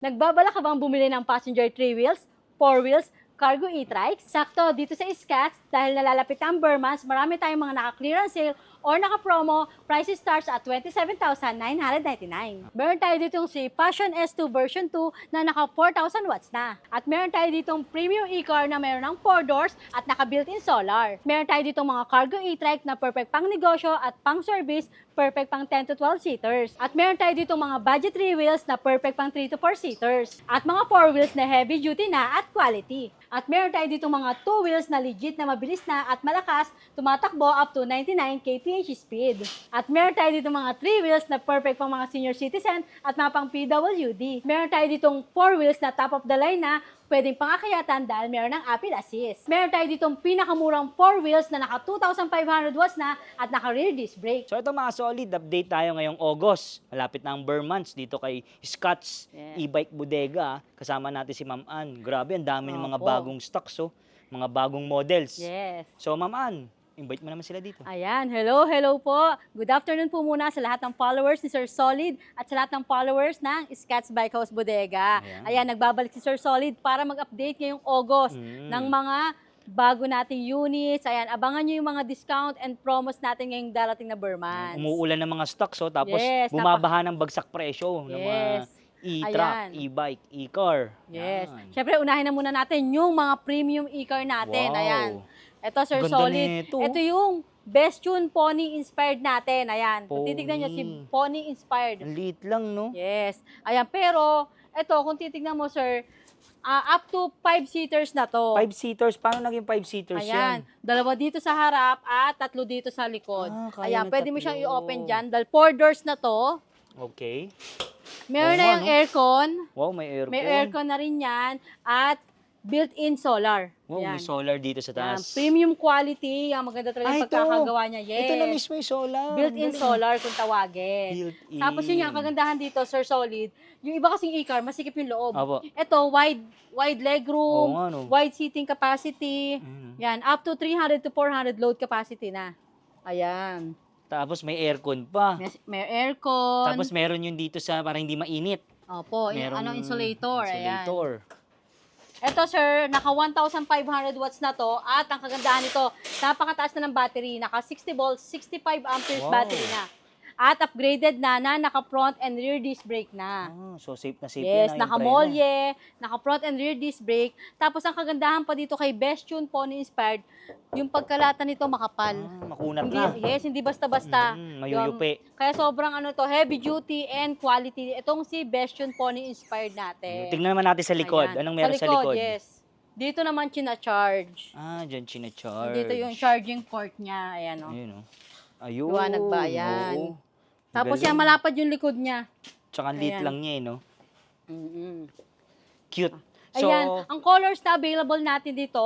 Nagbabala ka bang bumili ng passenger 3 wheels, 4 wheels, cargo e-trike? Sakto, dito sa Scats, dahil nalalapit ang Burmans, marami tayong mga naka-clearance sale or naka-promo, prices starts at 27,999. Meron tayo ditong si Passion S2 version 2 na naka 4,000 watts na. At meron tayo ditong premium e-car na meron ng 4 doors at naka built-in solar. Meron tayo ditong mga cargo e-trike na perfect pang negosyo at pang service, perfect pang 10 to 12 seaters. At meron tayo ditong mga budget 3 wheels na perfect pang 3 to 4 seaters. At mga 4 wheels na heavy duty na at quality. At meron tayo ditong mga 2 wheels na legit na mabilis na at malakas, tumatakbo up to 99 kph speed. At meron tayo ditong mga 3 wheels na perfect pang mga senior citizen at mga pang PWD. Meron tayo ditong 4 wheels na top of the line na pwedeng pangakayatan dahil meron ng Apple Assist. Meron tayo ditong pinakamurang 4 wheels na naka 2,500 watts na at naka rear disc brake. So ito mga solid, update tayo ngayong August. Malapit na ang Burmans dito kay Scott's E-Bike Bodega. Kasama natin si Ma'am Ann. Grabe, ang dami ng mga bagong stocks, mga bagong models. Yes. So Ma'am Ann, invite mo naman sila dito. Ayan, hello po. Good afternoon po muna sa lahat ng followers ni Sir Solid at sa lahat ng followers ng Scott's Bike House Bodega. Ayan, nagbabalik si Sir Solid para mag-update ngayong August ng mga bago nating units. Ayan, abangan nyo yung mga discount and promos natin ngayong darating na Burmans. Umuulan ng mga stocks, tapos bumabaha ng bagsak presyo ng mga e-truck, e-bike, e-car. Yes. Siyempre, unahin na muna natin yung mga premium e-car natin. Wow. Ayan. Ito, Sir Ganda Solid. nito. Ito yung Best Tune Pony Inspired natin. Ayan. Kung titignan nyo, si Pony Inspired. Ang liit lang, no? Yes. Ayan. Pero, ito, kung titignan mo, Sir, up to 5-seaters na to. 5-seaters? Paano naging 5-seaters Ayan. yan? Dalawa dito sa harap at 3 dito sa likod. Kaya Ayan. ng Pwede mo 3. siyang i-open dyan. Dahil 4 doors na to. Okay. Meron na yung aircon. Wow, may aircon. May aircon na rin yan. At built-in solar. Wow, may solar dito sa taas. Premium quality. Ang maganda talaga yung pagkakagawa niya. Yes. Ito na mismo yung solar. Built-in solar kung tawagin. Built-in. Tapos yun yung kagandahan dito, Sir Solid. Yung iba kasing e-car, masikip yung loob. Apo. Ito, wide legroom, wide seating capacity. Yan, up to 300 to 400 load capacity na. Ayan. Tapos may aircon pa. May aircon. Tapos meron yun dito sa para hindi mainit. Opo, insulator. Ayan. Insulator. Ito sir, naka 1,500 watts na to at ang kagandahan nito, napakataas na ng battery, naka 60 volts, 65 amperes battery na. At upgraded na naka front and rear disc brake na. So safe na safe yes, na naka molye, naka front and rear disc brake. Tapos ang kagandahan pa dito kay Best Tune Pony Inspired, yung pagkalatan nito makapal. Makunat Hindi, na. yes, hindi basta-basta. Mayuyupi. Kaya sobrang heavy duty and quality. Itong si Best Tune Pony Inspired natin. Tingnan naman natin sa likod. Ayan. Anong meron sa likod? Yes. Dito naman china-charge. Diyan china-charge. Dito yung charging port niya. Ayan, o. Ayun, o. Ayun. Liwanag ba? Ayan. Oo. Tapos yan, malapad yung likod niya. Tsaka lit lang niya, no? Cute. So, ayan, ang colors na available natin dito,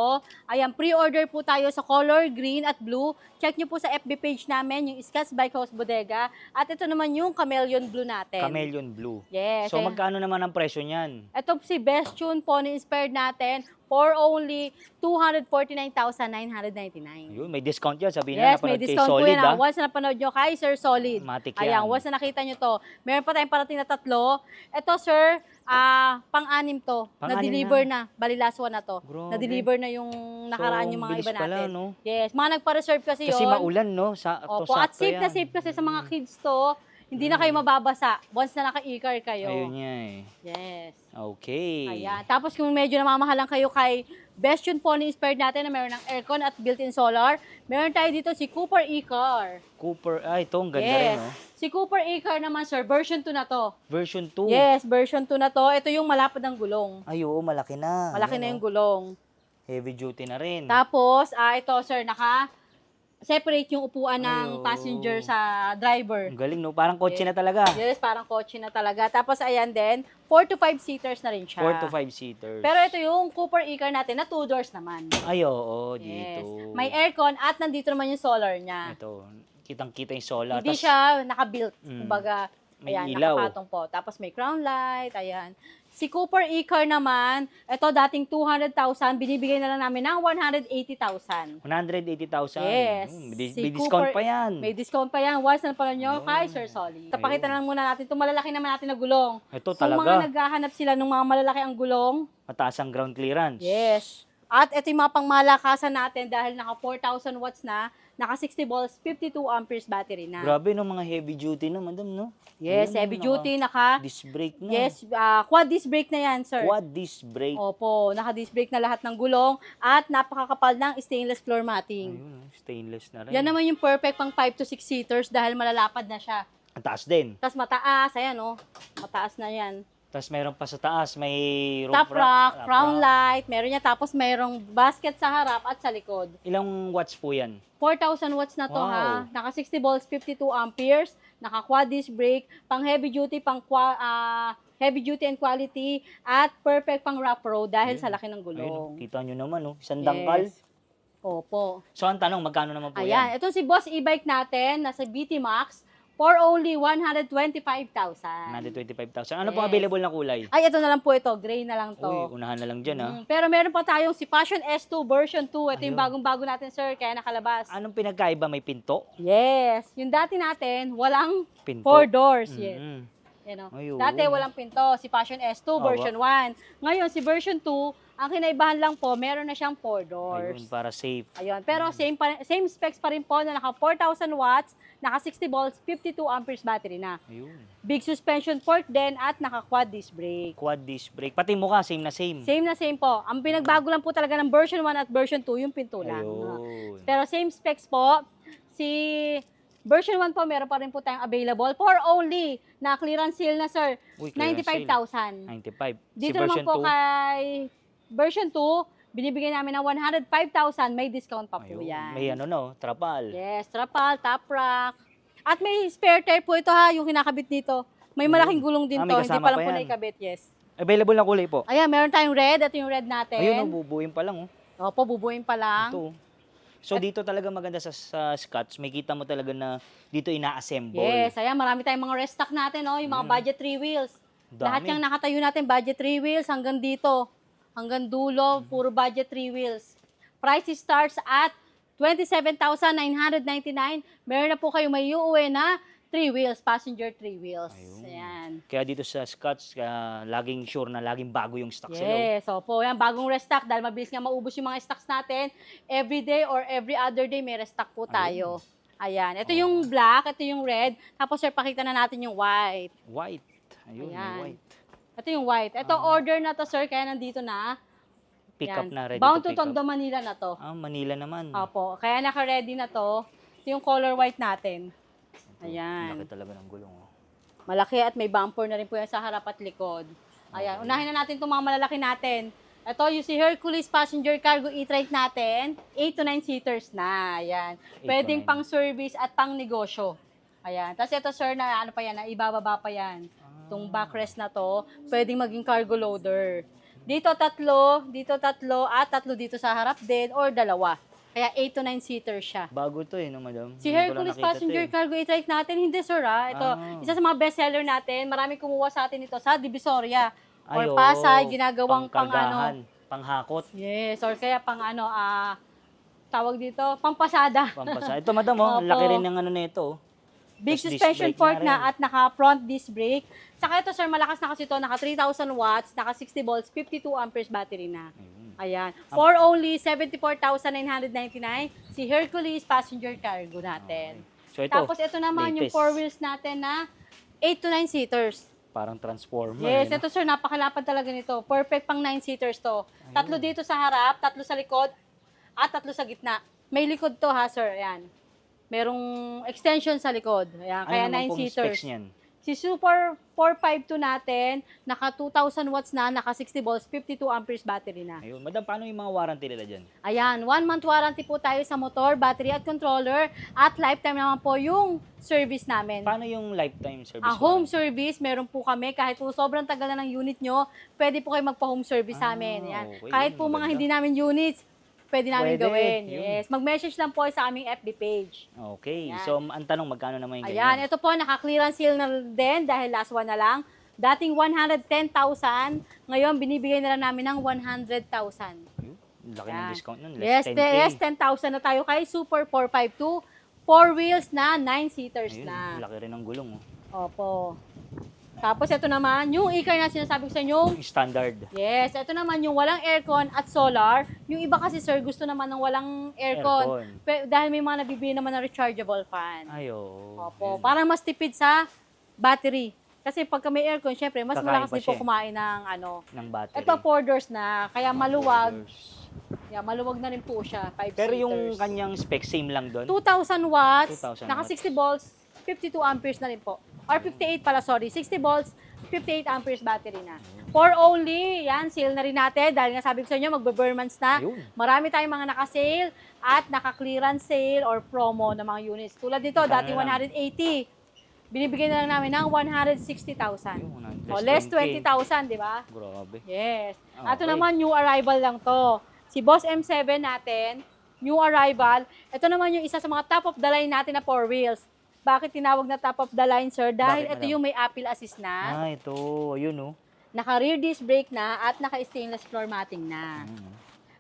ayan, pre-order po tayo sa color green at blue. Check nyo po sa FB page namin, yung Scott's Bike House Bodega. At ito naman yung chameleon blue natin. Chameleon blue. Yes. So, magkano naman ang presyo niyan? Ito si Best Tune Pony Inspired natin for only 249,999. Ayun, may discount yan. Sabihin Yes, na may napanood kay discount po Solid, yan. Once na napanood nyo kay Sir Solid. Matik Ayan, yan. once na nakita nyo to. Meron pa tayong parating na 3. Ito, sir, pang-anim to. Na-deliver na. Bali, last one na to. Na-deliver na yung nakaraan yung mga iba natin. Pala, no? Yes, mga nagpa-reserve kasi yun. Kasi maulan, no? Opo, at safe na safe kasi sa mga kids to. Hindi na kayo mababasa once na naka-e-car kayo. Ayun niya eh. Yes. Okay. Ayan. Tapos kung medyo namamahalan kayo kay Best Tune Pony Inspired natin na meron ng aircon at built-in solar, meron tayo dito si Cooper e-car. Cooper, ito ang ganda rin, no? Si Cooper e-car naman, sir, version 2 na to. Version 2. Yes, version 2 na to. Ito yung malapad ng gulong. Ay, oo, malaki na. Malaki na yung gulong. Heavy duty na rin. Tapos, ito, sir, separate yung upuan ng passenger sa driver. Ang galing, no? Parang kotse na talaga. Yes, parang kotse na talaga. Tapos, ayan din, 4 to 5 seaters na rin siya. 4 to 5 seaters. Pero ito yung Cooper e-car natin na 2 doors naman. Ay, oo, Yes. dito. May aircon at nandito naman yung solar niya. Ito, kitang-kita yung solar. Hindi siya naka-built. Kumbaga, may ayan, ilaw. nakapatong po. Tapos may crown light, ayan. Si Cooper E-Car naman, ito dating 200,000, binibigay na lang namin ng 180,000. 180,000. Yes. May discount pa yan. May discount pa yan. Once na pala nyo Ayun. kay Sir Solly. Tapakita Ayun. na lang muna natin. Itong malalaki naman natin na gulong. Ito Kung mga talaga. naghahanap sila ng mga malalaki ang gulong, Mataas ang ground clearance. yes. At ito yung mga pangmalakasan natin dahil naka 4,000 watts na, naka 60 volts, 52 amperes battery na. Grabe no, mga heavy duty na, madam, no? Yes, Ayun, heavy duty, naka, Disc brake na. yes, quad disc brake na yan, sir. Quad disc brake. Opo, naka-disc brake na lahat ng gulong at napakakapal ng stainless floor matting. Ayun, stainless na rin. Yan naman yung perfect pang 5 to 6 seaters dahil malalapad na siya. Ang taas din. Tapos mataas, ayan oh. Mataas na yan. Tapos meron pa sa taas, may Top rack, top crown rack. light, meron niya. Tapos mayroong basket sa harap at sa likod. Ilang watts po yan? 4,000 watts na to Wow. ha. Naka 60 volts, 52 amperes. Naka quad disc brake, pang heavy duty, heavy duty and quality, at perfect pang rough road dahil sa laki ng Ayun, gulong. kita nyo naman, no? Isang dangkal. Yes. Opo. So, ang tanong, magkano naman po Ayan, yan? ito si Boss e-bike natin, nasa BT Max, for only 125,000. 125,000. Ano po Yes. available na kulay? Ay, ito na lang po ito. Gray na lang to. Uy, unahan na lang dyan, ha? Pero meron pa tayong si Passion S2 version 2. Ito yung Ayun. bagong-bago natin, sir, kaya nakalabas. Anong pinagkaiba? May pinto? Yes. Yung dati natin, walang Pinto? 4 doors. Yes. Mm-mm. Yan o. Ayun. Dati walang pinto. Si Passion S2 version 1. Ngayon, si version 2, ang kinaibahan lang po, meron na siyang 4 doors. Ayun, para safe. Ayun. Pero same specs pa rin po na naka 4,000 watts, naka 60 volts, 52 amperes battery na. Ayun. Big suspension fork din at naka quad disc brake. Quad disc brake. Pati mukha, same na same. Same na same po. Ang pinagbago lang po talaga ng version 1 at version 2, yung pinto lang. Ayun. Pero same specs po. Si version 1 po, meron pa rin po tayong available for only na clearance sale na, sir. Uy, clearance sale. 95,000. 95. Dito si naman version po 2. kay version 2, binibigay namin ng 105,000. May discount pa po Ayun. yan. May ano, no? Trapal. Yes, trapal, top rack. At may spare tire po ito ha, yung kinakabit dito. May malaking gulong din Ah, may to, hindi kasama pa lang pa po yan. naikabit, yes. Available na kulay po. Ayan, meron tayong red. Ito yung red natin. Ayun, no, bubuin pa lang, oh. Opo, bubuin pa lang. Ito. So, dito talaga maganda sa Scotch. May kita mo talaga na dito ina-assemble. Yes, ayan, marami tayong mga restock natin, oh, yung mga budget 3 wheels. Dami. Lahat yung nakatayo natin, budget 3 wheels, hanggang dito. Hanggang dulo, puro budget 3 wheels. Price starts at 27,999. Meron na po kayo may uuwi na 3 wheels, passenger 3 wheels. Ayun. Ayan. Kaya dito sa Scotch, laging sure na laging bago yung stock sila. oh. Yes, opo. Yan, bagong restock dahil mabilis nga maubos yung mga stocks natin. Every day or every other day may restock po tayo. Ayan. Ito yung black, ito yung red. Tapos sir, pakita na natin yung white. White. Ayun, may Ayan. white. Ito yung white. Ito order na to sir, kaya nandito na. Pick Yan. up na, ready Bound to to pick up. Tondo, Manila na to. Ah, Manila naman. Opo. Kaya naka-ready na to. Ito yung color white natin. Ito, Ayan. Laki talaga ng gulong. Oh. Malaki at may bumper na rin po yan sa harap at likod. Ayan. Unahin na natin itong mga malalaki natin. Ito, yung si Hercules Passenger Cargo E-Trike natin, 8 to 9 seaters na. Ayan. 8 to Pwedeng 9. pang service at pang negosyo. Ayan. Tapos ito, sir, na ano pa yan, na ibababa pa yan. Itong backrest na to, pwedeng maging cargo loader. Dito tatlo, at tatlo dito sa harap din, or dalawa. Kaya 8 to 9 seaters siya. Bago to eh, no, madam? Si Hindi ko lang Hercules nakita to Passenger eh. Cargo E-Trike natin, hindi sir ha. Ito, Ah. isa sa mga bestseller natin. Maraming kumuha sa atin ito sa Divisoria. Ay, Or oo, Pasay, ginagawang pang pangkargahan, ano. panghakot, Yes, or kaya pang ano, tawag dito, pampasada. pampasa. Ito, madam, oh, ang Opo. laki rin ng ano nito. Big Tapos disc suspension brake fork na rin. na at naka front disc brake. Saka ito sir, malakas na kasi ito, naka 3,000 watts, naka 60 volts, 52 amperes battery na. Ayun. Ayan. For only 74,999, si Hercules Passenger Cargo natin. So ito, Tapos ito naman yung latest. 4 wheels natin na 8 to 9 seaters. Parang transformer. Yes, eh, no? ito sir, napakalapad talaga nito. Perfect pang 9 seaters to. Tatlo dito sa harap, tatlo sa likod, at tatlo sa gitna. May likod to ha sir, ayan. Merong extension sa likod. Ayan, Ano kaya naman 9 pong seaters. specs niyan? Si Super 452 natin, naka 2,000 watts na, naka 60 volts, 52 amperes battery na. Ayun. Madam, paano yung mga warranty nila dyan? Ayan, 1 month warranty po tayo sa motor, battery at controller, at lifetime naman po yung service namin. Paano yung lifetime service? Home service, meron po kami. Kahit po sobrang tagal na ng unit nyo, pwede po kayo magpa-home service sa amin. Ayan. okay, Kahit yun, po mga maganda. hindi namin units, pwede namin Pwede, gawin. yun. Yes. Mag-message lang po sa aming FB page. Okay. Ayan. So, ang tanong, magkano naman yung Ayan, ganyan? ito po, naka-clearance sale na din dahil last one na lang. Dating 110,000, ngayon binibigay na lang namin ng 100,000. Laki ng Yan. discount nun. Yes, 10K. yes, 10,000 na tayo kay Super 452. 4 wheels na, 9 seaters Ayun, na. laki rin ng gulong. Opo. Tapos ito naman, yung e-car na sinasabi ko sa inyo, Yung standard. yes, ito naman yung walang aircon at solar. Yung iba kasi sir, gusto naman ng walang aircon. Dahil may mga nabibili naman ng rechargeable fan. Ayo. Opo, parang mas tipid sa battery. Kasi pagka may aircon, syempre, mas Kakain malakas pa din po siya. kumain ng ano. Ng battery. Ito 4 doors na, kaya maluwag. Orders. Yeah, maluwag na rin po siya, 5 Pero yung seaters. kanyang spec, same lang doon? 2,000 watts, 2,000 naka watts. 60 volts, 52 amperes na rin po. Or 58 pala, sorry. 60 volts, 58 amperes battery na. For only, yan, sale na rin natin. Dahil nga sabi ko sa inyo, magbe-burn months na. Ayun. Marami tayong mga naka-sale at naka-clearance sale or promo ng mga units. Tulad dito, Magkano dating na lang? 180. Binibigyan na lang namin ng 160,000. Ayun, O, less 20,000, di ba? Grabe. Yes. Ah, Ito okay. naman, new arrival lang to. Si Boss M7 natin, new arrival. Ito naman yung isa sa mga top of the line natin na 4 wheels. Bakit tinawag na top of the line, sir? Dahil Bakit, ito madam? yung may Apple Assist na, Ah, ito. Ayun, oh. naka-rear disc brake na, at naka-stainless floor matting na.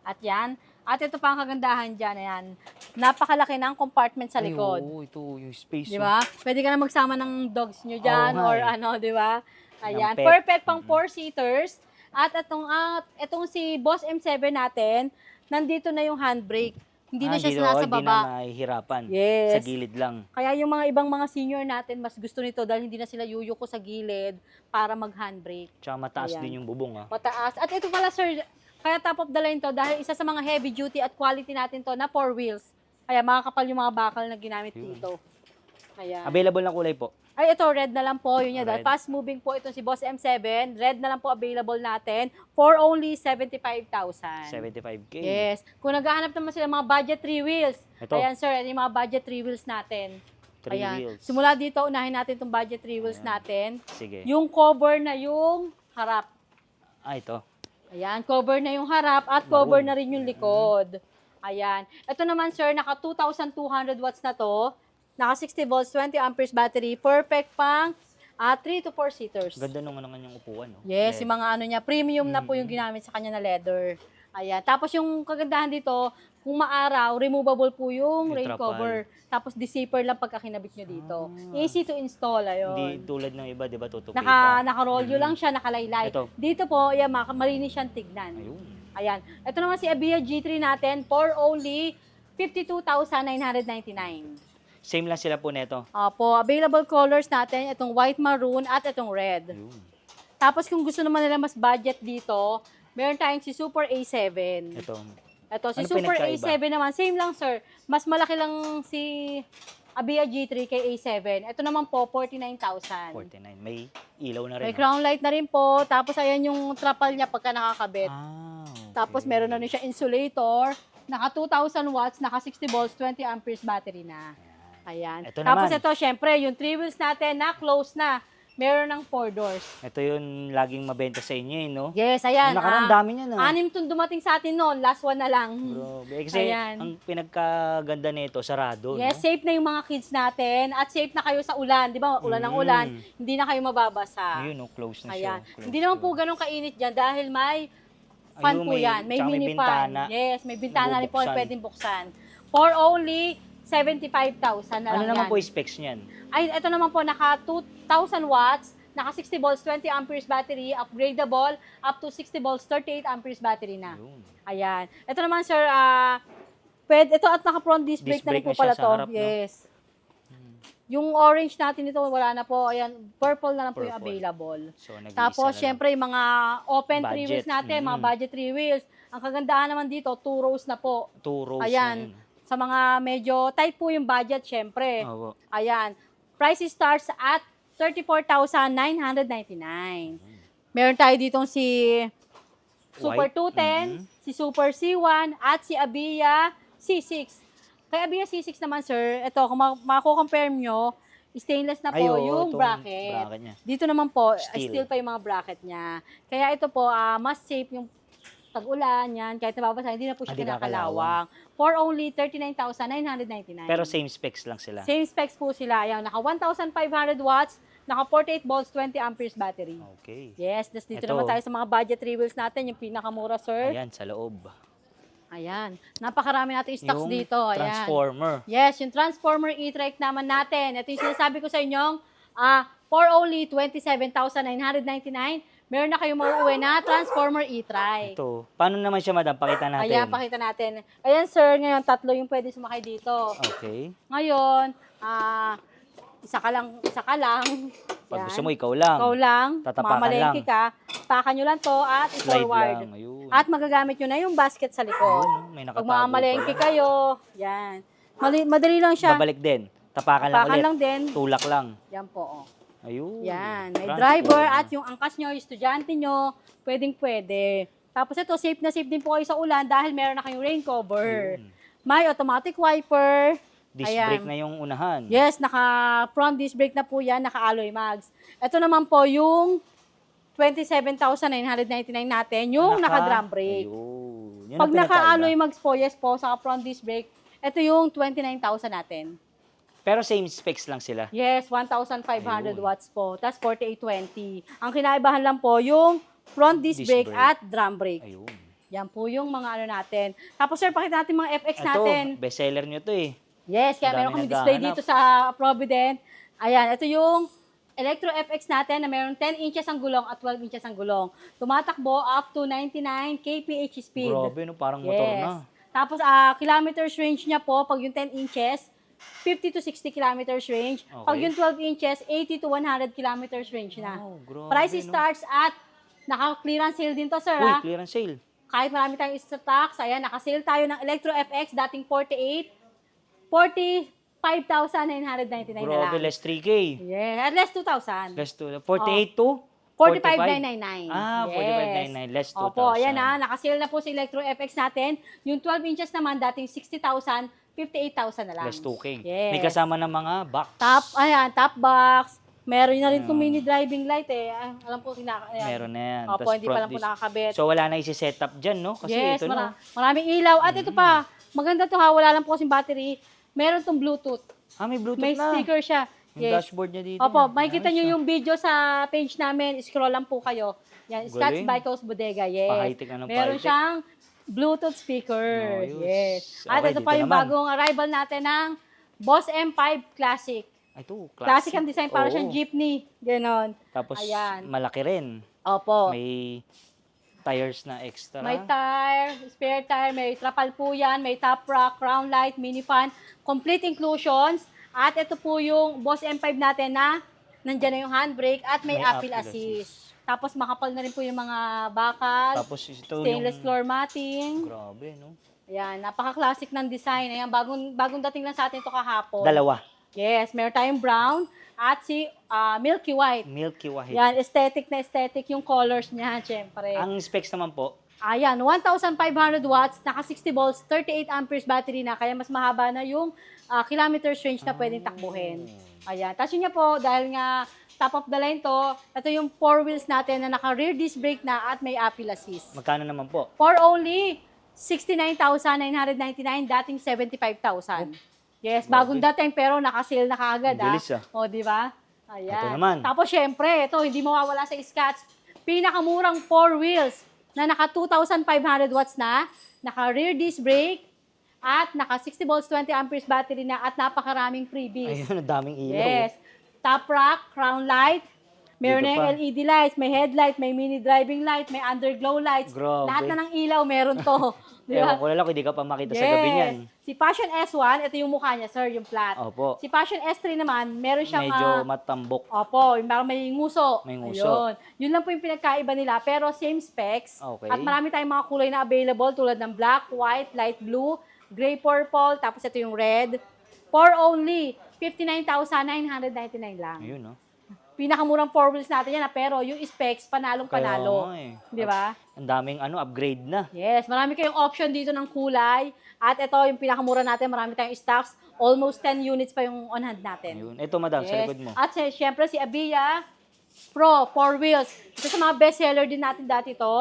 At yan. At ito pa ang kagandahan dyan. Ayan. Napakalaki ng compartment sa Ay, likod. oo, ito, yung space. Di ba? Pwede ka na magsama ng dogs nyo dyan Oo nga or eh. ano, di ba? Ayan. pet. Perfect pang 4-seaters. At itong si Boss M7 natin, nandito na yung handbrake. Hindi na siya nasa Hindi na baba. mahihirapan. Yes. Sa gilid lang. Kaya yung mga ibang mga senior natin, mas gusto nito dahil hindi na sila yuyuko sa gilid para mag-handbrake. Tsaka mataas Ayan. din yung bubong, ah. Mataas. At ito pala, sir, kaya top of the line to dahil isa sa mga heavy duty at quality natin to na 4 wheels. Kaya makakapal yung mga bakal na ginamit Yun. dito. Ayan. Available na kulay po. Ay, ito, red na lang po. Yun yan. Dahil Red. fast moving po ito si Boss M7. Red na lang po available natin for only 75,000. 75K. Yes. Kung naghahanap naman sila mga budget 3 wheels. Ito. Ayan, sir. Yung mga budget 3 wheels natin. 3 Ayan. wheels. Simula dito, unahin natin itong budget 3 wheels Ayan. natin. Sige. Yung cover na yung harap. Ah, ito. Ayan, cover na yung harap at cover na rin yung likod. Ayan. Ito naman, sir, naka 2,200 watts na to. Naka 60 volts, 20 amperes battery. Perfect pang 3 to 4 seaters. Ganda nung ano kanyang upuan, no? Yes, LED. yung mga ano niya, premium na po yung ginamit sa kanya na leather. Ayan. Tapos yung kagandahan dito, kung maaraw, removable po yung Yung rain trapal. cover. Tapos di-zipper lang pagka kinabit nyo dito. Easy to install, ayun. Hindi tulad ng iba, di ba, tutupi pa. Naka-roll lang siya, nakalaylay. Ito. Dito po, ayan, malinis siyang tignan. Ayun. Ayan. Ito naman si Abia G3 natin for only 52,999. Same lang sila po neto. Opo, available colors natin, itong white maroon at itong red. Ayun. Tapos kung gusto naman nila mas budget dito, meron tayong si Super A7. Ito. Ito, si Ano Super pinagkaiba? A7 naman, same lang sir. Mas malaki lang si Abia G3 kay A7. Ito naman po, 49,000. 49. May ilaw na rin. May no? crown light na rin po. Tapos ayan yung trapal niya pagka nakakabit. Ah, okay. Tapos meron na rin siya insulator. Naka 2,000 watts, naka 60 volts, 20 amperes battery na. Ayan. Ito Tapos naman. ito, syempre, yung 3 wheels natin na close na. Meron ng 4 doors. Ito yung laging mabenta sa inyo, eh, no? Yes, ayan. Ang nakaraan, dami niya, no? 6 tong dumating sa atin noon. Last one na lang. Grabe. Kasi Ayan. ang pinagkaganda nito, sarado, Yes, no? safe na yung mga kids natin. At safe na kayo sa ulan. Di ba? Ulan ng ulan. Hindi na kayo mababasa. Ayun, no? Close na Ayan. siya. Close, Hindi naman po close. ganun kainit dyan dahil may fan Ayun, po yan. May tsaka mini fan. bintana. Yes, may bintana rin po Nabubuksan. pwedeng buksan. For only 75,000 na Ano lang naman yan. po yung specs niyan? Ay, ito naman po, naka 2,000 watts, naka 60 volts, 20 amperes battery, upgradable, up to 60 volts, 38 amperes battery na. Ayun. Ayan. Ito naman, sir, ito at naka-front disc brake Disc na rin brake po na pala siya sa to. harap, no? Yes. Yung orange natin ito, wala na po. Ayan, purple na lang po yung Purple. available. So, nag-iisa Tapos, na lang. syempre, yung mga open 3 Budget. wheels natin, mga Mm. budget 3 wheels. Ang kagandahan naman dito, 2 rows na po. 2 rows Ayan. na yun. Sa mga medyo tight po yung budget, syempre. Oo. Ayan. Price starts at 34,999. Meron tayo ditong si Super White. 210, si Super C1, at si Abia C6. Kay Abia C6 naman, sir, ito, kung mako-compare nyo, stainless na po Ay, oo, yung itong bracket. bracket niya. Dito naman po, Steel. steel pa yung mga bracket niya. Kaya ito po, mas safe yung tag-ulan, yan. Kahit nababasa, hindi na po siya Hindi kinakalawang. For only 39,999. Pero same specs lang sila. Same specs po sila. Ayan, naka 1,500 watts, Naka 48 volts, 20 amperes battery. Okay. Yes, dito Ito. naman tayo sa mga budget 3 wheels natin, yung pinakamura, sir. Ayan, sa loob. Ayan. Napakarami natin stocks Yung dito. Ayan. transformer. Yes, yung Transformer e-trike naman natin. Ito yung sinasabi ko sa inyong, for only 27,999, meron na kayong mauuwi na Transformer e-trike. Ito. Paano naman siya, madam? Pakita natin. Ayan, pakita natin. Ayan, sir, ngayon, 3 yung pwede sumakay dito. Okay. Ngayon, isa ka lang. Pag Yan. gusto mo, ikaw lang. Ikaw lang, Tatapakan mamalengke lang. ka, takan nyo lang to at Slide i-forward. lang. Ayun. At magagamit nyo na yung basket sa likod. Ayun, may Pag nakatago mamamalengke pala. kayo, yan. Madali lang siya. Babalik din. Tapakan lang Tapakan ulit. lang din. Tulak lang. Yan po. Oh. Ayun. Yan. May Transformer. driver at yung angkas nyo, yung estudyante nyo, pwedeng-pwede. Tapos ito, safe na safe din po kayo sa ulan dahil meron na kayong rain cover. Ayun. May automatic wiper. Disc Ayan. brake na yung unahan. Yes, naka-front disc brake na po yan, naka-alloy mags. Ito naman po yung 27,999 natin, yung naka-drum brake. Ayun. Yun Pag ang pinagkaiba. naka-alloy mags po, yes po, saka front disc brake, ito yung 29,000 natin. Pero same specs lang sila. Yes, 1,500 Ayun. watts po. Tapos 4820. Ang kinaibahan lang po yung front disc Disc brake brake. at drum brake. Ayun. Yan po yung mga ano natin. Tapos sir, pakita natin mga FX Ito, natin. bestseller nyo to eh. Yes, kaya Ang meron dami kami display naghahanap. dito sa Provident. Ayan, ito yung Electro FX natin na meron 10 inches ang gulong at 12 inches ang gulong. Tumatakbo up to 99 kph speed. Grabe, no? Parang motor na. Tapos, kilometers range niya po, pag yung 10 inches, 50 to 60 kilometers range. Pag Okay. yung 12 inches, 80 to 100 kilometers range na. Wow, grabe, Price no? starts at, naka-clearance sale din to, sir. Uy, ha? clearance sale. Kahit marami tayong stocks, ayan, naka-sale tayo ng Electro FX, dating 45,999 na Grabe, lang. less 3K. Yeah, at less 2,000. Less to 48 to 45,999. 45,999, less 2,000. Opo, ayan na, nakasale na po si Electro FX natin. Yung 12 inches naman, dating 60,000, 58,000 na lang. Less 2K. Yes. May kasama ng mga box. Top box. Meron na rin Ayan. kung mini driving light eh. Alam po, ayan. Meron na yan. Opo, Tas hindi pa front lang po disc. nakakabit. So, wala na isi-set up dyan, no? Kasi Yes, ito, no? maraming ilaw. At ito pa, maganda to ha, wala lang po kasing battery. Meron tong Bluetooth. Ah, may Bluetooth May na. speaker siya. Yung Yes. dashboard niya dito. Opo, makikita Nice, nyo ah. yung video sa page namin. Scroll lang po kayo. Yan, Scotch Galing. Bikos Bodega. Yes. Pa-high-tech na ng Meron pa-high-tech. siyang Bluetooth speaker. Ayos. Yes. At Okay, ito pa dito yung naman. bagong arrival natin ng Boss M5 Classic. Ay, ito, Classic ang design, para Oo. siyang jeepney. Ganon. Tapos, Ayan. malaki rin. Opo. May tires na extra. May tire, spare tire, may trapal po yan, may top rock, crown light, mini fan, complete inclusions. At ito po yung Boss M5 natin na nandyan na yung handbrake at may apple assist. Tapos makapal na rin po yung mga bakal, Tapos ito stainless yung... floor matting. Grabe, no? Ayan, napaka-classic ng design. Ayan, bagong dating lang sa atin ito kahapon. Dalawa. Yes, meron tayong brown at si milky white. Milky White. Yan, aesthetic na aesthetic yung colors niya, syempre. Ang specs naman po, Ayan, 1,500 watts, naka 60 volts, 38 amperes battery na, kaya mas mahaba na yung kilometers range na pwedeng takbuhin. Ayan, tapos yun nga po, dahil nga top of the line to, ito yung 4 wheels natin na naka rear disc brake na at may apple assist. magkano naman po? For only 69,999, dating 75,000. Yes, bagong dating pero naka-sale na kaagad. Ang bilis, ah. O, di ba? Ayan. Ito naman. Tapos syempre, ito hindi mawawala sa Scotch. Pinakamurang 4 wheels na naka 2,500 watts na, naka rear disc brake, at naka 60 volts 20 amperes battery na at napakaraming freebies. Ayun, ang daming ilaw. Yes. Top rock, crown light, meron Dito na yung pa. LED lights, may headlight, may mini driving light, may underglow lights. Grabe. Lahat na ng ilaw meron to. Di Ewan ba? ko na lang kung hindi ka pa makita sa gabi niyan. Si Passion S1, ito yung mukha niya, sir, yung flat. Opo. Si Passion S3 naman, meron siyang Medyo matambok. opo, yung parang may nguso. May nguso. Ayun. Yun lang po yung pinagkaiba nila, pero same specs. Okay. At marami tayong mga kulay na available tulad ng black, white, light blue, gray purple, tapos ito yung red. For only 59,999 lang. Ayun, no? Pinakamurang 4 wheels natin yan, pero yung specs, panalong-panalo. Kaya nga eh. Di ba? Ang daming upgrade na. Yes, marami kayong option dito ng kulay. At ito, yung pinakamura natin, marami tayong stocks. Almost 10 units pa yung on hand natin. Ayun. Ito, madam, sa likod mo. At syempre, si Abia Pro, 4 wheels. Ito sa mga bestseller din natin dati to.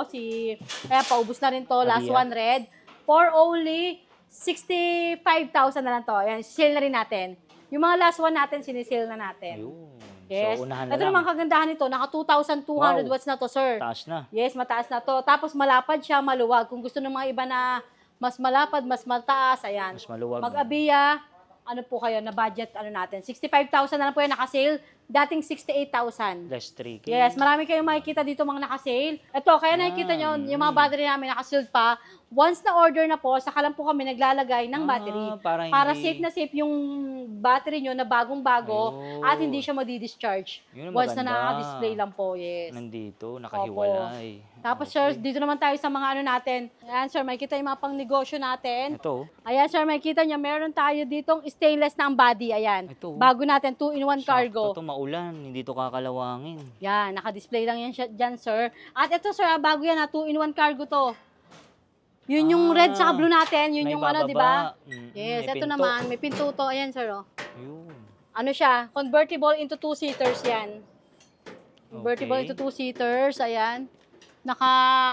Kaya paubos na rin to, last Abia. one red. For only 65,000 na lang to. Ayan, sale na rin natin. Yung mga last one natin, sinisale na natin. Ayun. Yes. So, unahan na Ito lang. naman kagandahan nito, naka 2,200 Wow. watts na to, sir. Taas na. Yes, mataas na to. Tapos malapad siya, maluwag. Kung gusto ng mga iba na mas malapad, mas mataas, ayan. Mas maluwag. Mag-abiya, ano po kayo, na budget, ano natin, 65,000 na lang po yan naka-sale. Dating 68,000. Less 3K. Yes, marami kayong makikita dito mga naka-sale. Ito, kaya nakikita nyo, yung mga battery namin naka-sealed pa. Once na order na po, saka lang po kami naglalagay ng battery. Para safe na safe yung battery nyo na bagong-bago at hindi siya madi-discharge. Yun ang Once na maganda. naka-display lang po, yes. Nandito, nakahiwalay. Tapos sir, dito naman tayo sa mga ano natin. Ayan sir, may kita yung mga pang negosyo natin. Ito. Ayan sir, may kita nyo, meron tayo ditong stainless na ang body. Ayan, Ito. bago natin, 2-in-1 cargo. Ito maulan, hindi to kakalawangin. Yan, naka-display lang yan dyan, sir. At ito, sir, bago yan, 2-in-1 cargo to. Yun yung red sa blue natin, yun May yung ano, di ba? bababa. Yes, May ito pinto. naman, may pinto to. Ayan, sir, oh. Yun. Ano siya? Convertible into 2-seaters yan. Convertible Okay. into 2-seaters, ayan. Naka,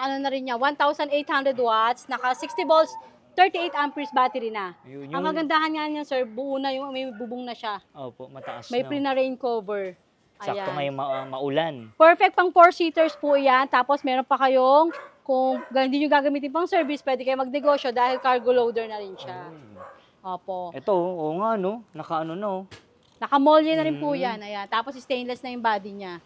ano na rin niya, 1,800 watts, naka 60 volts, 38 amperes battery na. Yun, Ang kagandahan nga niya, sir, buo na yung, may bubong na siya. Opo, mataas May na. pre na rain cover. Sakto Ayan. ngayong maulan. Perfect pang 4-seaters po yan. Tapos meron pa kayong, kung hindi nyo gagamitin pang service, pwede kayo magnegosyo dahil cargo loader na rin siya. Opo. Ito, oo nga, no? Nakaano, no? Nakamolye na rin po yan. Ayan. Tapos stainless na yung body niya.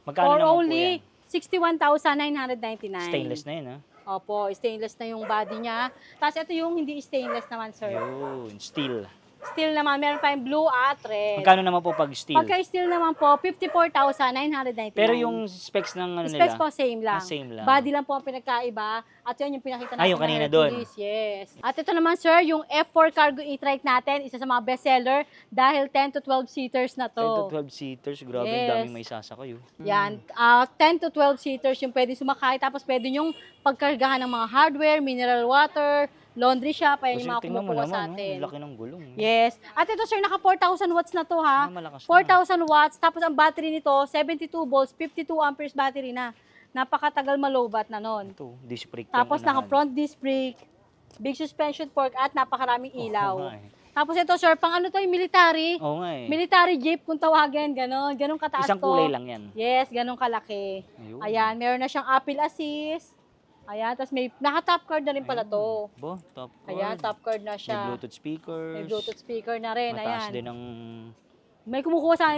Magkano For naman only po yan? 61,999. Stainless na yun, ha? Opo, stainless na yung body niya. Tapos ito yung hindi stainless naman, sir. Yun, steel. Steel naman, meron pa yung blue at red. Magkano naman po pag steel? Pagka steel naman po, 54,999. Pero yung specs ng ano specs nila? po, same lang. Same lang. Body lang po ang pinagkaiba. At yun yung pinakita natin. yung kanina na doon. Hercules, yes. At ito naman, sir, yung F4 cargo e-trike natin, isa sa mga bestseller dahil 10 to 12 seaters na 10 to to. 12 seaters, grabe, Yes. ang daming may sasakay. Yan, 10 to 12 seaters yung pwede sumakay. Tapos pwede yung pagkargahan ng mga hardware, mineral water, laundry shop, ayan Kasi yung mga tingnan mo kumukuha naman, sa no? atin. Ang laki ng gulong. Yes. At ito, sir, naka 4,000 watts na to, ha? Malakas na. 4,000 watts. Tapos ang battery nito, 72 volts, 52 amperes battery na. Napakatagal malobat na nun. Ito, disc brake. Tapos yung naka unahan. front disc brake, big suspension fork, at napakaraming Oo ilaw. nga eh. Tapos ito, sir, pang ano to, yung military. Oo nga eh. Military jeep, kung tawagin, gano'n. Gano'ng kataas Isang to. kulay lang yan. Yes, gano'ng kalaki. Ayun. Ayan, meron na siyang Apple Assist. Ayan, tapos may, naka-top card na rin pala to. Bo, top card. Ayan, top card na May siya. Bluetooth speakers. May Bluetooth speaker na rin, Mataas ayan. din ang... May kumukuha sa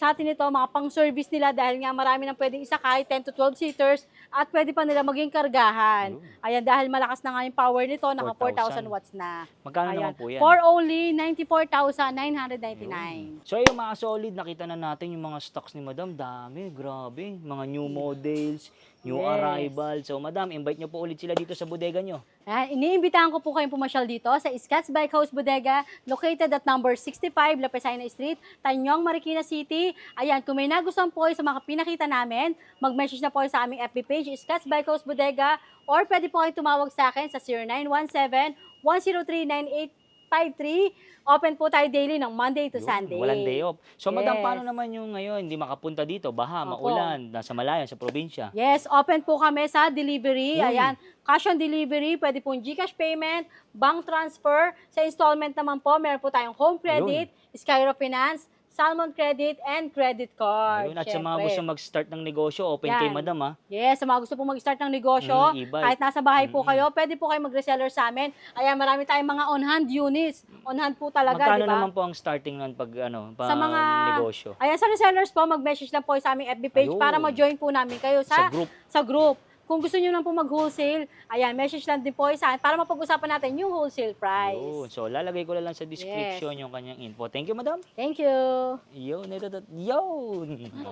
atin ito, mga pang-service nila dahil nga marami nang pwedeng isakay, 10 to 12 seaters, at pwede pa nila maging kargahan. Ayun. Ayan, dahil malakas na nga yung power nito, naka 4,000 4,000 watts na. Magkano Ayan. naman po yan? For only 94,999. So ayun mga solid, nakita na natin yung mga stocks ni Madam. Dami, grabe. Mga new models, new Yes. arrival. So Madam, invite nyo po ulit sila dito sa bodega nyo. Ayan, iniimbitahan ko po kayong pumasyal dito sa Scotts Bike House Bodega, located at number 65 Lapesina Street, Tanyong, Marikina City. Ayan, kung may nagustuhan po kayo sa mga pinakita namin, mag-message na po kayo sa aming FB page, Scotts Bike House Bodega, or pwede po kayo tumawag sa akin sa 0917-103-9853. Open po tayo daily ng Monday to Yun, Sunday. Walang day off. So Madam, Yes. paano naman yung ngayon? Hindi makapunta dito, baha, Opo. maulan, nasa malayo, sa probinsya. Yes, open po kami sa delivery. Uy. Ayan, cash on delivery, pwede pong GCash payment, bank transfer. Sa installment naman po, meron po tayong home credit, Skyro Finance, Salmon Credit, and credit card. Ayun, at sa mga Syempre. gusto mag-start ng negosyo, open kay Yan. Madam ha. Yes, sa mga gusto pong mag-start ng negosyo, E-bike. kahit nasa bahay po kayo, pwede po kayo mag-reseller sa amin. Ayan, marami tayong mga on-hand units. On-hand po talaga, Magkano di ba? naman po ang starting nun pag ano, pag Sa mga negosyo? Ayan, sa resellers po, mag-message lang po sa aming FB page Ayun. para ma-join po namin kayo Sa group. Sa group. Kung gusto niyo lang po mag-wholesale, ayan, message lang din po sa akin para mapag-usapan natin yung wholesale price. Yun. So lalagay ko na lang sa description yung kanyang info. Thank you, Madam. Thank you. Yun, ito, yun.